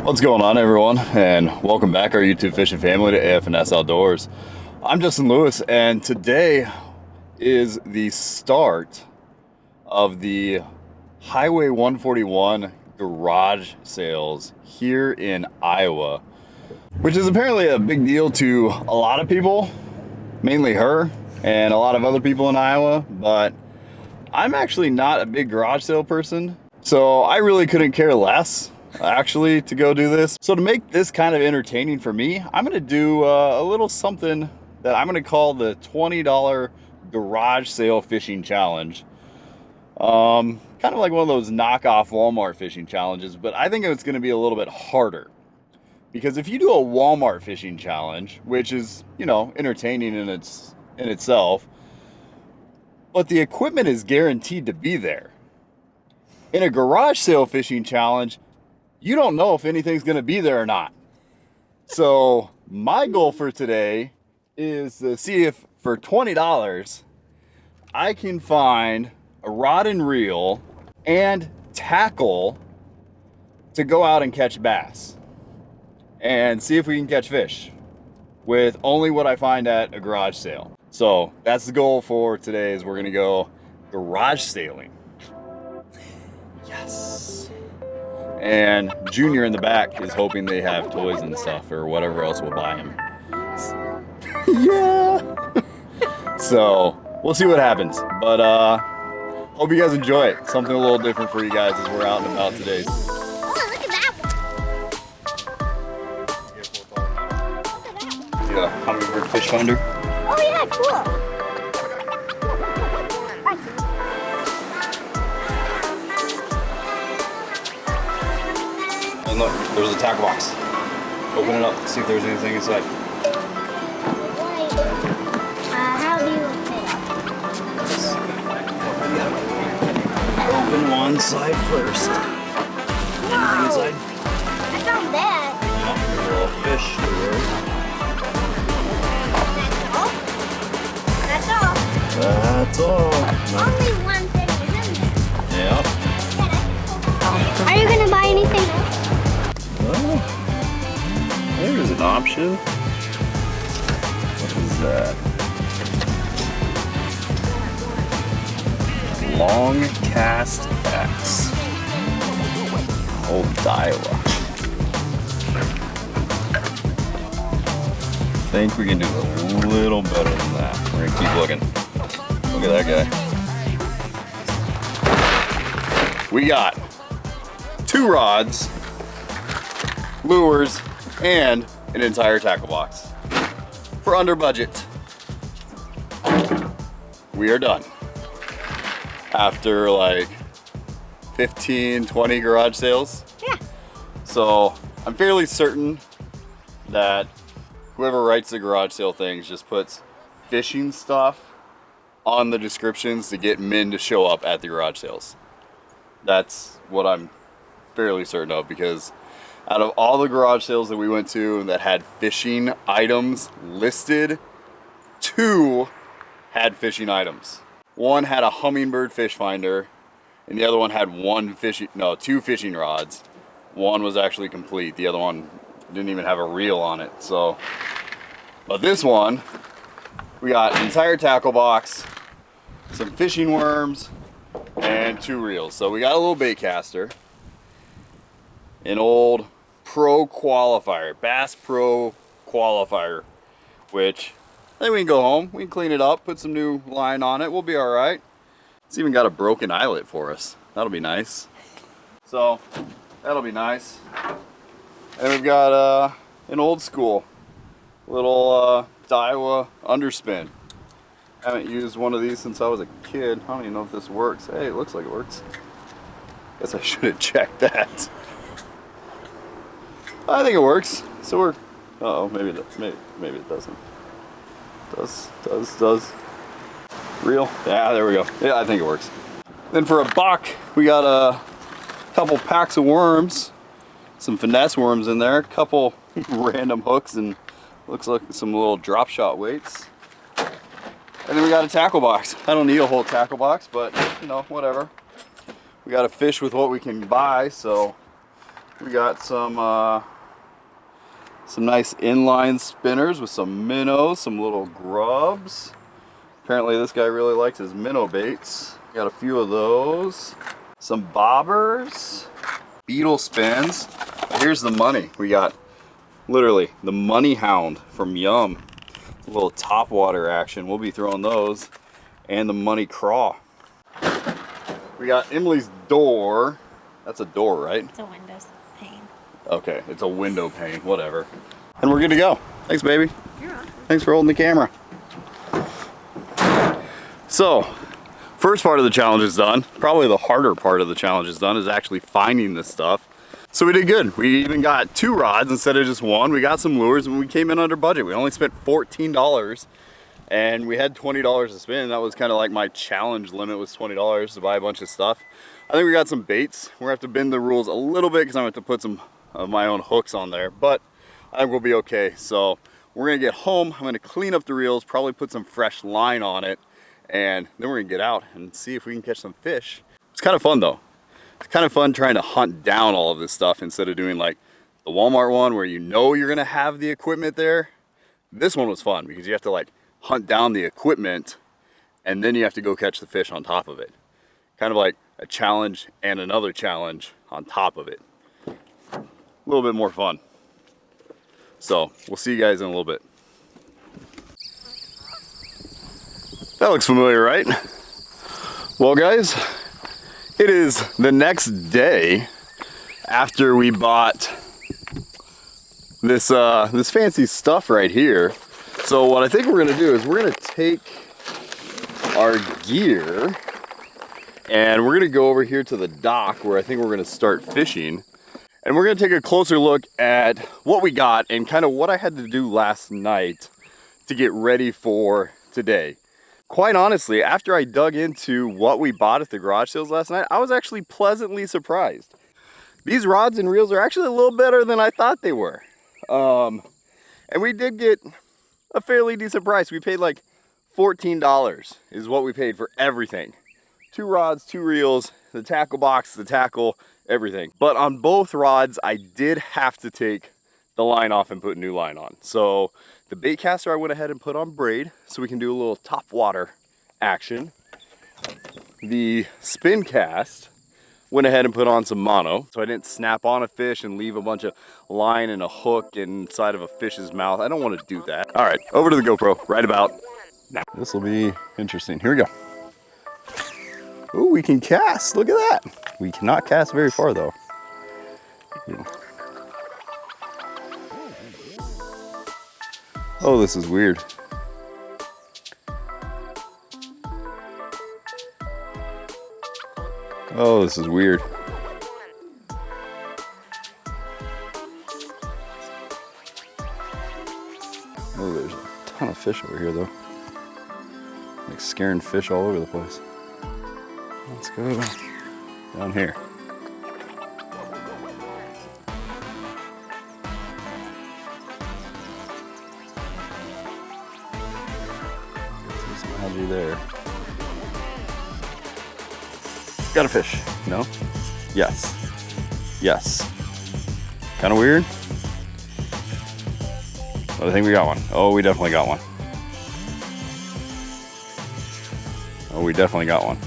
What's going on, everyone, and welcome back our YouTube fishing family to AF&S Outdoors. I'm Justin Lewis, and today is the start of the Highway 141 garage sales here in Iowa, which is apparently a big deal to a lot of people, mainly her and a lot of other people in Iowa, but I'm actually not a big garage sale person, so I really couldn't care less actually to go do this. So to make this kind of entertaining for me, I'm gonna do a little something that I'm gonna call the $20 garage sale fishing challenge. Kind of like one of those knockoff Walmart fishing challenges, but I think it's gonna be a little bit harder. Because if you do a Walmart fishing challenge, which is, you know, entertaining in itself, but the equipment is guaranteed to be there. In a garage sale fishing challenge, you don't know if anything's gonna be there or not. So my goal for today is to see if for $20, I can find a rod and reel and tackle to go out and catch bass and see if we can catch fish with only what I find at a garage sale. So that's the goal for today, is we're gonna go garage sailing. Yes. And Junior in the back is hoping they have toys and stuff or whatever else we'll buy him. Yeah. So we'll see what happens. But hope you guys enjoy it. Something a little different for you guys as we're out and about today. Oh, look at that one. Yeah, Humminbird fish finder. Oh yeah, cool. And look, there's a tackle box. Open it up, see if there's anything inside. How do you open it up? Open one side first. Anything inside? I found that. Yeah, there's a little fish. That's all. That's all. Only one fish is in there. Yeah. Are you gonna buy anything else? Oh, there's an option. What is that? Long Cast X. Old Daiwa. I think we can do a little better than that. We're gonna keep looking. Look at that guy. We got 2 rods, lures, and an entire tackle box for under budget. We are done. After like 15, 20 garage sales. Yeah. So I'm fairly certain that whoever writes the garage sale things just puts fishing stuff on the descriptions to get men to show up at the garage sales. That's what I'm fairly certain of, because out of all the garage sales that we went to that had fishing items listed, 2 had fishing items. One had a Humminbird fish finder, and the other one had 2 fishing rods. One was actually complete. The other one didn't even have a reel on it. So, but this one, we got an entire tackle box, some fishing worms, and 2 reels. So we got a little bait caster, an old Pro Qualifier, Bass Pro Qualifier, which I think we can go home, we can clean it up, put some new line on it, we'll be all right. It's even got a broken eyelet for us. That'll be nice. So that'll be nice. And we've got an old school little Daiwa underspin. Haven't used one of these since I was a kid. I don't even know if this works. Hey, it looks like it works. Guess I should have checked that. I think it works. So we're. Uh-oh, maybe it doesn't. Does. Reel? Yeah, there we go. Yeah, I think it works. Then for a buck, we got a couple packs of worms, some finesse worms in there, a couple random hooks, and looks like some little drop shot weights. And then we got a tackle box. I don't need a whole tackle box, but you know, whatever. We got to fish with what we can buy, so We got some nice inline spinners with some minnows, some little grubs. Apparently this guy really likes his minnow baits. Got a few of those. Some bobbers, beetle spins. Here's the money. We got literally the money hound from Yum. A little top water action. We'll be throwing those. And the money craw. We got Emily's door. That's a door, right? It's a window pane. Okay, it's a window pane, whatever. And we're good to go. Thanks, baby. You're welcome. Thanks for holding the camera. So, first part of the challenge is done. Probably the harder part of the challenge is done is actually finding this stuff. So we did good. We even got 2 rods instead of just 1. We got some lures and we came in under budget. We only spent $14 and we had $20 to spend. That was kind of like my challenge limit was $20 to buy a bunch of stuff. I think we got some baits. We're gonna have to bend the rules a little bit because I'm gonna have to put some of my own hooks on there, but I think we'll be okay. So we're gonna get home. I'm gonna clean up the reels, probably put some fresh line on it, and then we're gonna get out and see if we can catch some fish. It's kind of fun though. It's kind of fun trying to hunt down all of this stuff instead of doing like the Walmart one where you know you're gonna have the equipment there. This one was fun because you have to like hunt down the equipment and then you have to go catch the fish on top of it. Kind of like a challenge and another challenge on top of it. A little bit more fun. So we'll see you guys in a little bit. That looks familiar, right? Well guys, it is the next day after we bought this this fancy stuff right here. So what I think we're gonna do is we're gonna take our gear and we're gonna go over here to the dock where I think we're gonna start fishing. And we're gonna take a closer look at what we got and kind of what I had to do last night to get ready for today. Quite honestly, after I dug into what we bought at the garage sales last night, I was actually pleasantly surprised. These rods and reels are actually a little better than I thought they were. And we did get a fairly decent price. We paid like $14 is what we paid for everything. 2 rods, 2 reels, the tackle box, the tackle, everything. But on both rods, I did have to take the line off and put new line on. So the bait caster I went ahead and put on braid so we can do a little top water action. The spin cast went ahead and put on some mono so I didn't snap on a fish and leave a bunch of line and a hook inside of a fish's mouth. I don't want to do that. All right, over to the GoPro right about now. This will be interesting. Here we go. Ooh, we can cast. Look at that. We cannot cast very far though. Oh, this is weird. Oh, this is weird. Oh, there's a ton of fish over here though. Like scaring fish all over the place. Let's go down here. See some algae there. Got a fish. No? Yes. Yes. Kind of weird. But I think we got one. Oh, we definitely got one. Oh, we definitely got one.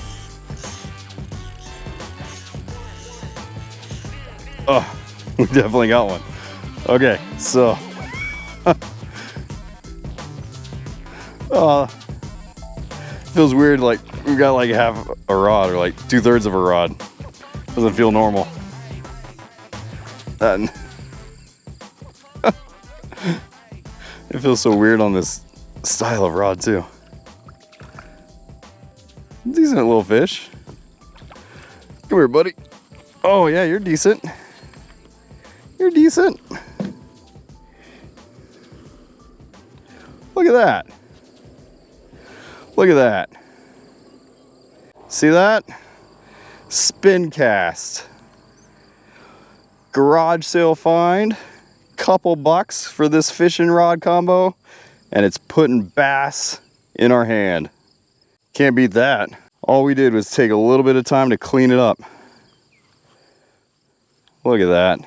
Oh, we definitely got one. Okay, so. Feels weird, like we got like half a rod or like 2/3 of a rod. Doesn't feel normal. It feels so weird on this style of rod too. Decent little fish. Come here, buddy. Oh yeah, you're decent. You're decent. Look at that. Look at that. See that? Spin cast. Garage sale find. Couple bucks for this fishing rod combo. And it's putting bass in our hand. Can't beat that. All we did was take a little bit of time to clean it up. Look at that.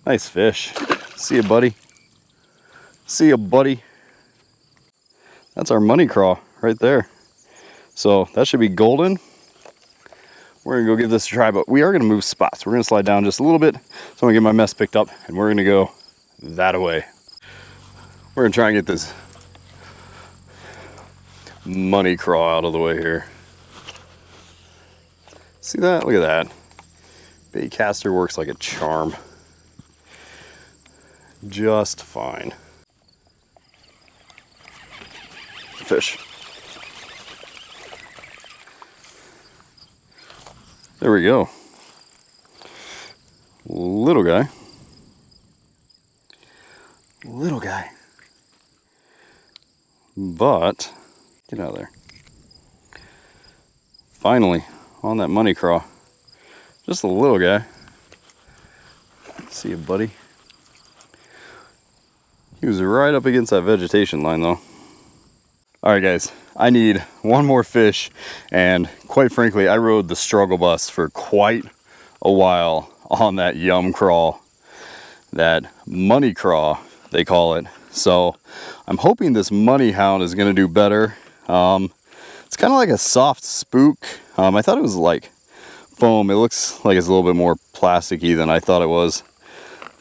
Nice fish. See ya, buddy. See ya, buddy. That's our money craw right there. So that should be golden. We're gonna go give this a try, but we are gonna move spots. We're gonna slide down just a little bit. So I'm gonna get my mess picked up and we're gonna go that way. We're gonna try and get this money craw out of the way here. See that? Look at that. Bait caster works like a charm. Just fine. Fish. There we go. Little guy. Little guy. But, get out of there. Finally, on that money craw. Just a little guy. See you, buddy. He was right up against that vegetation line though. All right, guys, I need one more fish, and quite frankly, I rode the struggle bus for quite a while on that yum craw, that money craw, they call it. So I'm hoping this money hound is gonna do better. It's kind of like a soft spook. I thought it was like foam. It looks like it's a little bit more plasticky than I thought it was.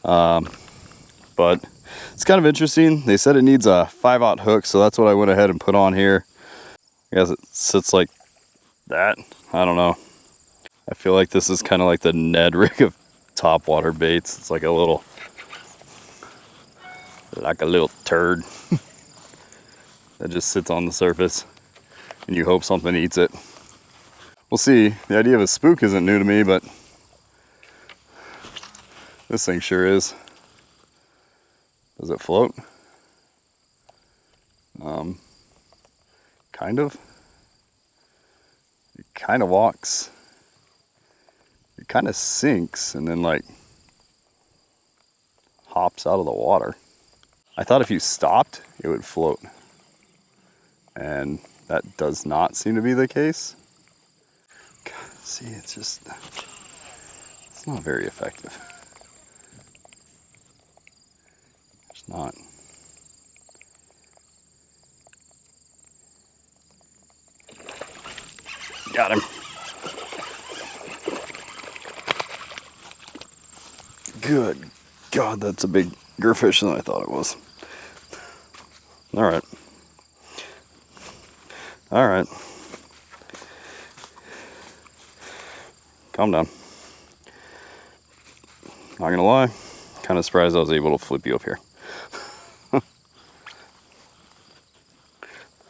But it's kind of interesting. They said it needs a 5/0 hook, so that's what I went ahead and put on here. I guess it sits like that. I don't know. I feel like this is kind of like the Ned rig of topwater baits. It's like a little turd that just sits on the surface and you hope something eats it. We'll see. The idea of a spook isn't new to me, but this thing sure is. Does it float? Kind of. It kind of walks. It kind of sinks and then like hops out of the water. I thought if you stopped, it would float. And that does not seem to be the case. God, see, it's not very effective. It's not. Got him. Good God, that's a bigger fish than I thought it was. All right. All right. Calm down. Not gonna lie, kind of surprised I was able to flip you up here.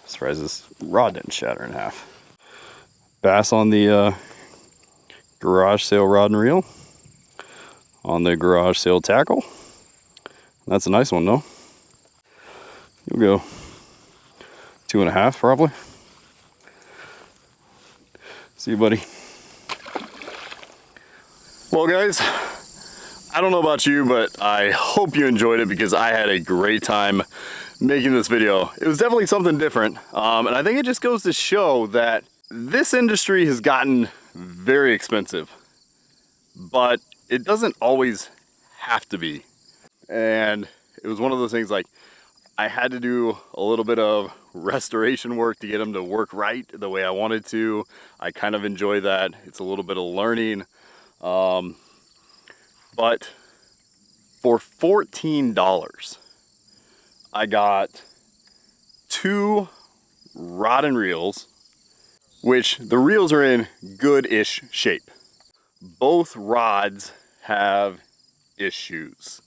Surprised this rod didn't shatter in half. Bass on the garage sale rod and reel. On the garage sale tackle. That's a nice one though. You'll go 2.5 probably. See you, buddy. Well, guys, I don't know about you, but I hope you enjoyed it because I had a great time making this video. It was definitely something different. And I think it just goes to show that this industry has gotten very expensive, but it doesn't always have to be. And it was one of those things like I had to do a little bit of restoration work to get them to work right the way I wanted to. I kind of enjoy that. It's a little bit of learning. But for $14, I got 2 rod and reels, which the reels are in good-ish shape. Both rods have issues.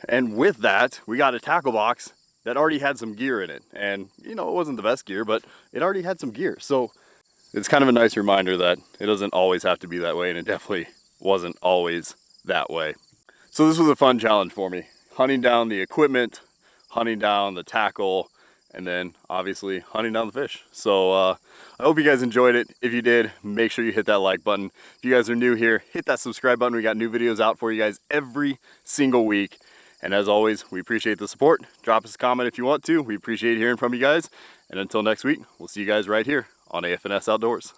And with that, we got a tackle box that already had some gear in it. And, you know, it wasn't the best gear, but it already had some gear. So it's kind of a nice reminder that it doesn't always have to be that way, and it definitely wasn't always that way. So this was a fun challenge for me. Hunting down the equipment, hunting down the tackle, and then obviously hunting down the fish. So I hope you guys enjoyed it. If you did, make sure you hit that like button. If you guys are new here, hit that subscribe button. We got new videos out for you guys every single week. And as always, we appreciate the support. Drop us a comment if you want to. We appreciate hearing from you guys. And until next week, we'll see you guys right here on AFNS Outdoors.